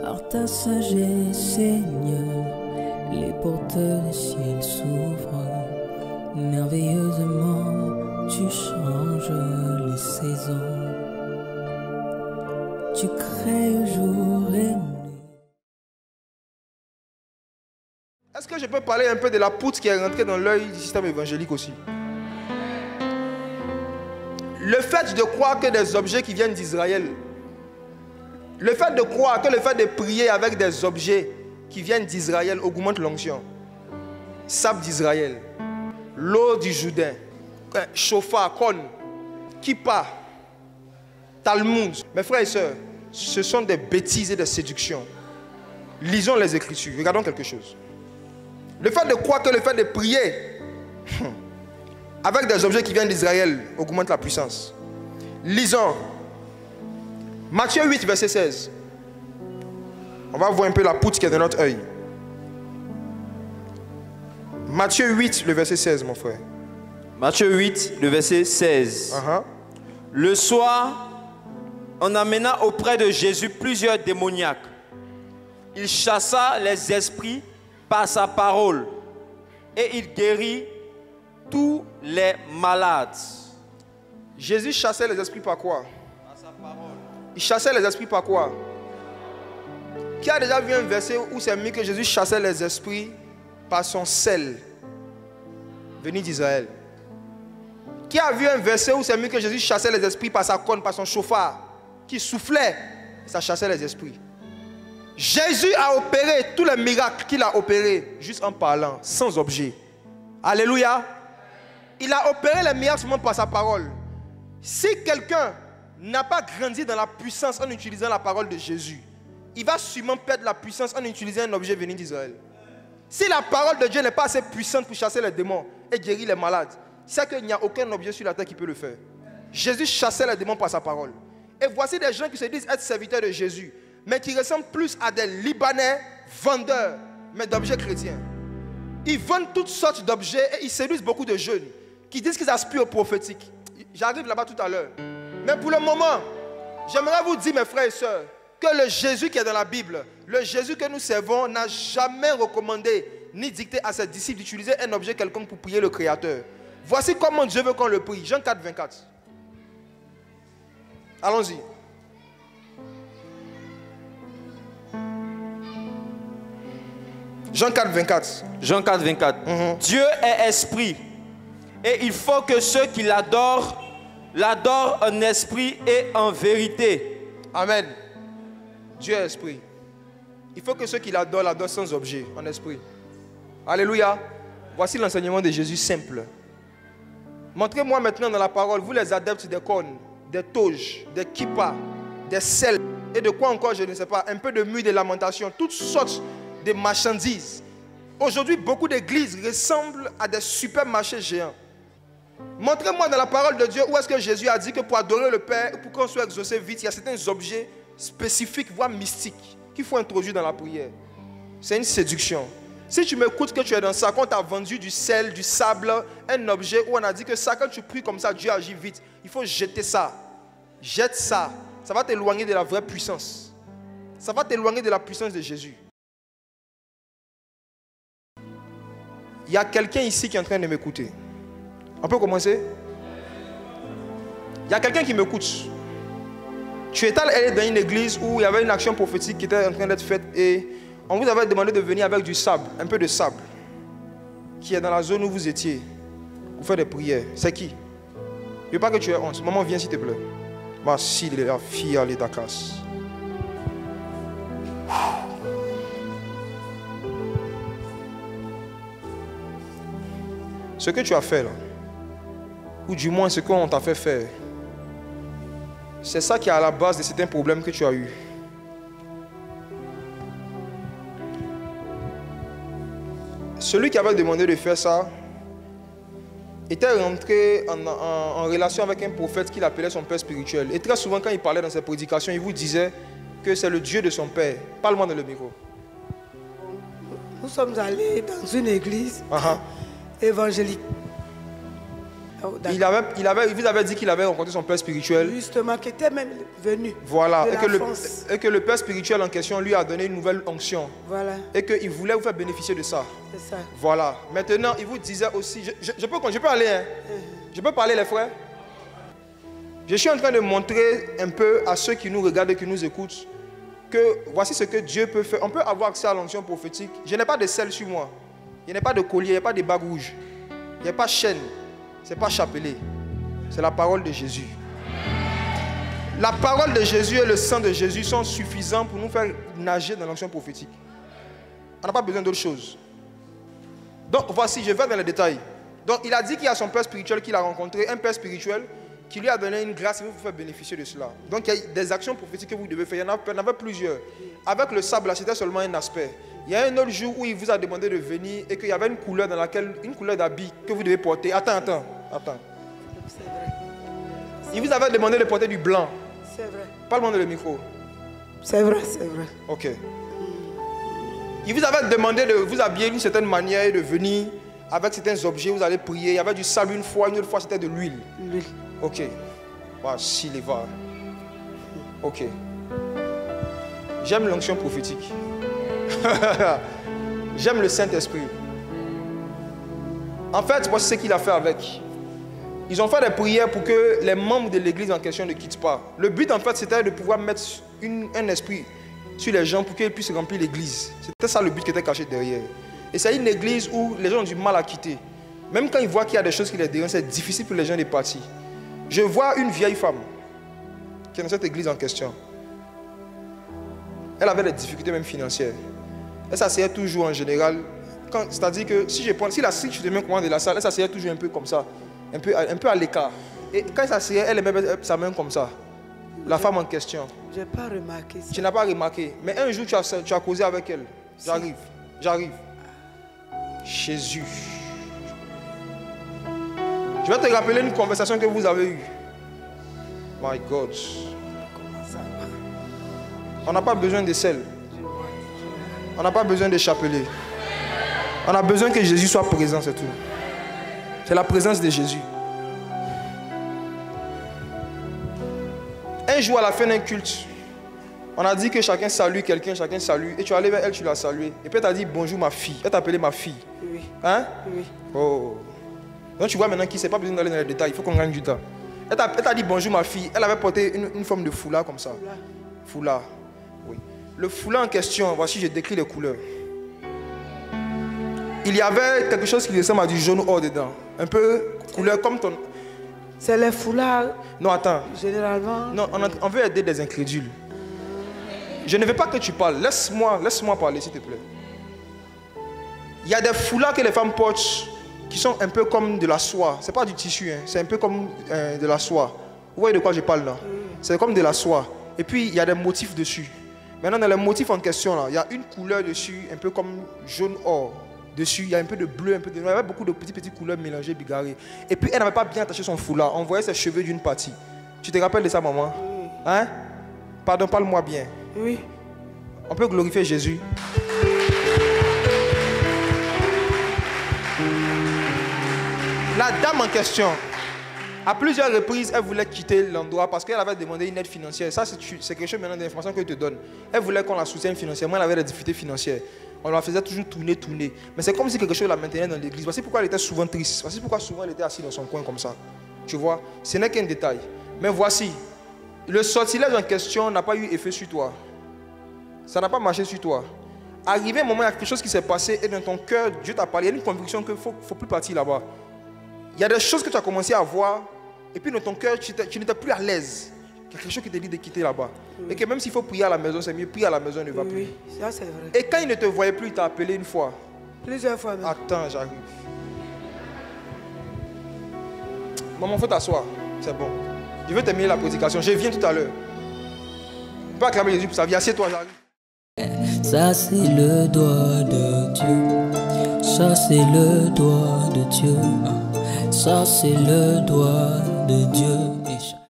Par ta sagesse, Seigneur, les portes du ciel s'ouvrent. Merveilleusement, tu changes les saisons. Tu crées jour et nuit. Est-ce que je peux parler un peu de la poutre qui est rentrée dans l'œil du système évangélique aussi? Le fait de croire que des objets qui viennent d'Israël, le fait de croire que le fait de prier avec des objets qui viennent d'Israël augmente l'onction. Sable d'Israël, l'eau du Jourdain, chauffard, cône, kippa, Talmud. Mes frères et sœurs, ce sont des bêtises et des séductions. Lisons les Écritures, regardons quelque chose. Le fait de croire que le fait de prier avec des objets qui viennent d'Israël augmente la puissance. Lisons Matthieu 8, verset 16. On va voir un peu la poutre qui est dans notre œil. Matthieu 8, le verset 16, mon frère. Matthieu 8, le verset 16. Le soir, on amena auprès de Jésus plusieurs démoniaques. Il chassa les esprits par sa parole et il guérit tous les malades. Jésus chassait les esprits par quoi? Par sa parole. Il chassait les esprits par quoi? Qui a déjà vu un verset où c'est mis que Jésus chassait les esprits par son sel venu d'Israël? Qui a vu un verset où c'est mis que Jésus chassait les esprits par sa corne, par son chauffard qui soufflait, ça chassait les esprits? Jésus a opéré tous les miracles qu'il a opérés juste en parlant, sans objet. Alléluia. Il a opéré les miracles seulement par sa parole. Si quelqu'un n'a pas grandi dans la puissance en utilisant la parole de Jésus, il va sûrement perdre la puissance en utilisant un objet venu d'Israël. Si la parole de Dieu n'est pas assez puissante pour chasser les démons et guérir les malades, c'est qu'il n'y a aucun objet sur la terre qui peut le faire. Jésus chassait les démons par sa parole. Et voici des gens qui se disent être serviteurs de Jésus, mais qui ressemblent plus à des Libanais vendeurs, mais d'objets chrétiens. Ils vendent toutes sortes d'objets et ils séduisent beaucoup de jeunes qui disent qu'ils aspirent au prophétique. J'arrive là-bas tout à l'heure. Mais pour le moment, j'aimerais vous dire, mes frères et sœurs, que le Jésus qui est dans la Bible, le Jésus que nous servons, n'a jamais recommandé ni dicté à ses disciples d'utiliser un objet quelconque pour prier le Créateur. Voici comment Dieu veut qu'on le prie. Jean 4, 24. Allons-y. Jean 4, 24. Jean 4, 24. Dieu est esprit. Et il faut que ceux qui l'adorent en esprit et en vérité. Amen. Dieu est esprit. Il faut que ceux qui l'adorent sans objet, en esprit. Alléluia. Voici l'enseignement de Jésus simple. Montrez-moi maintenant dans la parole, vous les adeptes des cônes, des toges, des kippas, des sels et de quoi encore, je ne sais pas, un peu de mue de lamentation, toutes sortes de marchandises. Aujourd'hui, beaucoup d'églises ressemblent à des supermarchés géants. Montrez-moi dans la parole de Dieu où est-ce que Jésus a dit que pour adorer le Père, pour qu'on soit exaucé vite, il y a certains objets spécifiques, voire mystiques, qu'il faut introduire dans la prière. C'est une séduction. Si tu m'écoutes que tu es dans ça, qu'on t'a vendu du sel, du sable, un objet où on a dit que ça, quand tu pries comme ça, Dieu agit vite. Il faut jeter ça. Jette ça. Ça va t'éloigner de la vraie puissance. Ça va t'éloigner de la puissance de Jésus. Il y a quelqu'un ici qui est en train de m'écouter. On peut commencer? Il y a quelqu'un qui m'écoute. Tu étais allé dans une église où il y avait une action prophétique qui était en train d'être faite et on vous avait demandé de venir avec du sable, un peu de sable, qui est dans la zone où vous étiez, pour faire des prières. C'est qui? Je ne veux pas que tu aies honte. Maman, viens s'il te plaît. Merci de la fille à l'Édakas. Ce que tu as fait là, ou du moins ce qu'on t'a fait faire, c'est ça qui est à la base de certains problèmes que tu as eus. Celui qui avait demandé de faire ça était rentré en relation avec un prophète qu'il appelait son père spirituel. Et très souvent, quand il parlait dans ses prédications, il vous disait que c'est le Dieu de son père. Parle-moi dans le micro. Nous sommes allés dans une église évangélique. Il vous avait dit qu'il avait rencontré son père spirituel. Justement, qui était même venu. Voilà. De Et que le père spirituel en question lui a donné une nouvelle onction. Voilà. Et qu'il voulait vous faire bénéficier de ça. C'est ça. Voilà. Maintenant, il vous disait aussi... Je peux aller, hein? Je peux parler, les frères? Je suis en train de montrer un peu à ceux qui nous regardent et qui nous écoutent que voici ce que Dieu peut faire. On peut avoir accès à l'onction prophétique. Je n'ai pas de sel sur moi. Il n'y a pas de collier, il n'y a pas de bague rouge. Il n'y a pas de chaîne. Ce n'est pas chapelet. C'est la parole de Jésus. La parole de Jésus et le sang de Jésus sont suffisants pour nous faire nager dans l'onction prophétique. On n'a pas besoin d'autre chose. Donc voici, je vais dans les détails. Donc il a dit qu'il y a son père spirituel qu'il a rencontré, un père spirituel qui lui a donné une grâce et vous faire bénéficier de cela. Donc il y a des actions prophétiques que vous devez faire. Il y en avait plusieurs. Avec le sable, c'était seulement un aspect. Il y a un autre jour où il vous a demandé de venir et qu'il y avait une couleur dans laquelle, une couleur d'habit que vous devez porter. Attends. C'est vrai. Il vous avait demandé de porter du blanc. C'est vrai. Parle-moi dans le micro. C'est vrai, c'est vrai. Ok. Il vous avait demandé de vous habiller d'une certaine manière et de venir avec certains objets. Vous allez prier. Il y avait du sable une fois, une autre fois c'était de l'huile. L'huile. Ok. Voici les va. Ok. J'aime l'onction prophétique. J'aime le Saint-Esprit. En fait, voici ce qu'il a fait avec. Ils ont fait des prières pour que les membres de l'église en question ne quittent pas. Le but, en fait, c'était de pouvoir mettre un esprit sur les gens pour qu'ils puissent remplir l'église. C'était ça le but qui était caché derrière. Et c'est une église où les gens ont du mal à quitter. Même quand ils voient qu'il y a des choses qui les dérangent, c'est difficile pour les gens de partir. Je vois une vieille femme qui est dans cette église en question. Elle avait des difficultés même financières. Elle s'asseyait toujours en général. C'est-à-dire que si je te mets au courant de la salle, elle s'asseyait toujours un peu comme ça. Un peu à l'écart. Et quand elle s'asseyait, elle aimait sa main comme ça. La femme en question. Je n'ai pas remarqué ça. Tu n'as pas remarqué. Mais un jour, tu as causé avec elle. J'arrive. Jésus. Je vais te rappeler une conversation que vous avez eue. My God. On n'a pas besoin de sel. On n'a pas besoin de chapelet. On a besoin que Jésus soit présent, c'est tout. C'est la présence de Jésus. Un jour, à la fin d'un culte, on a dit que chacun salue quelqu'un, chacun salue. Et tu es allé vers elle, tu l'as saluée. Et puis elle t'a dit bonjour ma fille. Elle t'a appelé ma fille. Oui. Hein? Oui. Oh. Donc tu vois maintenant qui c'est pas besoin d'aller dans les détails. Il faut qu'on gagne du temps. Elle t'a dit bonjour ma fille. Elle avait porté une forme de foulard comme ça. Foulard. Oui. Le foulard en question, voici, je décris les couleurs. Il y avait quelque chose qui ressemble à du jaune or dedans. Un peu couleur comme ton... C'est les foulards. Non, attends. Généralement. Non, on veut aider des incrédules. Je ne veux pas que tu parles. Laisse-moi parler, s'il te plaît. Il y a des foulards que les femmes portent qui sont un peu comme de la soie. Ce n'est pas du tissu, hein. C'est un peu comme de la soie. Vous voyez de quoi je parle là? C'est comme de la soie. Et puis, il y a des motifs dessus. Maintenant, dans les motifs en question, là, il y a une couleur dessus, un peu comme jaune or. Dessus, il y a un peu de bleu, un peu de... Il y avait beaucoup de petites couleurs mélangées, bigarrées. Et puis, elle n'avait pas bien attaché son foulard. On voyait ses cheveux d'une partie. Tu te rappelles de ça, maman? Oui. Hein? Pardon, parle-moi bien. Oui. On peut glorifier Jésus. La dame en question, à plusieurs reprises, elle voulait quitter l'endroit parce qu'elle avait demandé une aide financière. Ça, c'est quelque chose maintenant d'information que je te donne. Elle voulait qu'on la soutienne financièrement. Elle avait des difficultés financières. On la faisait toujours tourner. Mais c'est comme si quelque chose la maintenait dans l'église. Voici pourquoi elle était souvent triste. Voici pourquoi souvent elle était assise dans son coin comme ça. Tu vois, ce n'est qu'un détail. Mais voici, le sortilège en question n'a pas eu effet sur toi. Ça n'a pas marché sur toi. Arrivé un moment, il y a quelque chose qui s'est passé et dans ton cœur, Dieu t'a parlé. Il y a une conviction qu'il ne faut plus partir là-bas. Il y a des choses que tu as commencé à voir et puis dans ton cœur, tu n'étais plus à l'aise. Il y a quelque chose qui te dit de quitter là-bas. Oui. Et que même s'il faut prier à la maison, c'est mieux. Prier à la maison ne va plus. Oui, ça c'est vrai. Et quand il ne te voyait plus, il t'a appelé une fois. Plusieurs fois même. Attends, j'arrive. Maman, il faut t'asseoir. C'est bon. Je veux terminer la prédication. Je viens tout à l'heure. On peut acclamer Jésus pour sa vie. Assieds-toi, j'arrive. Ça c'est le doigt de Dieu. Ça c'est le doigt de Dieu. Ça c'est le doigt de Dieu.